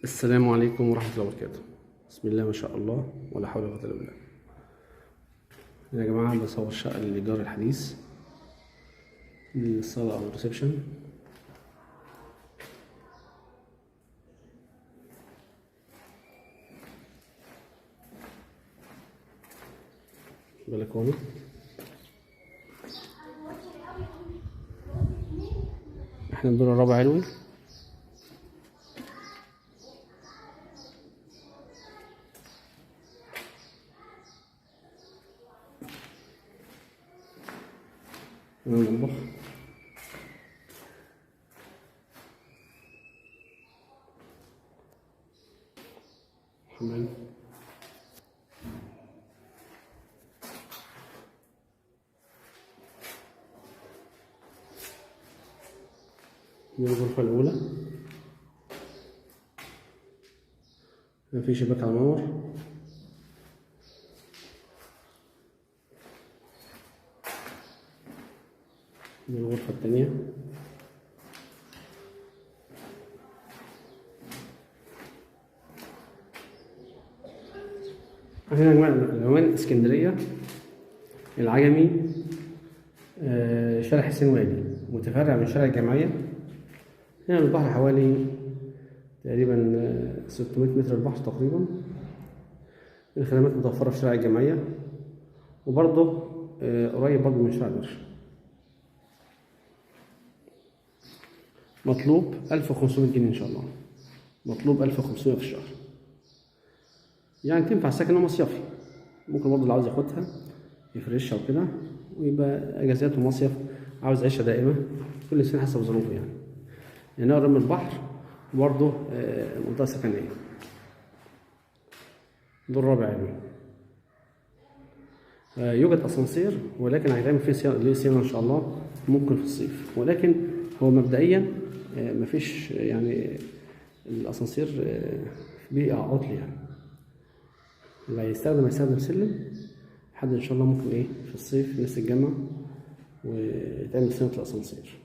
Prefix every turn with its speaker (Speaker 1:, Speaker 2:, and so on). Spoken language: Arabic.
Speaker 1: السلام عليكم ورحمة الله وبركاته. بسم الله ما شاء الله ولا حول ولا قوة إلا بالله. يا جماعة بصور شقة للإيجار الحديث للصالة أو الريسبشن. بلكونة، احنا الدور الرابع علوي. المطبخ، حمام، دي الغرفة الأولى. في شباك على المنور. دي الغرفة التانية. هنا يا جماعة العنوان اسكندرية العجمي، شارع حسين والي، متفرع من شارع الجمعية. هنا من البحر حوالي تقريبا 600 متر البحر تقريبا. الخدمات متوفرة في شارع الجمعية، وبرضه قريب برضه من شارع القرش. مطلوب 1500 جنيه إن شاء الله، مطلوب 1500 في الشهر. يعني تنفع سكن ومصيفي، ممكن برضه اللي عاوز ياخدها يفرشها وكده، ويبقى اجازات ومصيف، عاوز عيشه دائمه، كل سنه حسب ظروفه يعني قريب من البحر، وبرضه منطقه سكنيه. دور رابع يعني. يوجد اسانسير، ولكن هيتعمل فيه صيانه ان شاء الله، ممكن في الصيف، ولكن هو مبدئيا مفيش يعني الاسانسير فيه عطل يعني. اللي هيستخدم سلم لحد ان شاء الله، ممكن في الصيف الناس تتجمع وتعمل صيانه الاسانسير.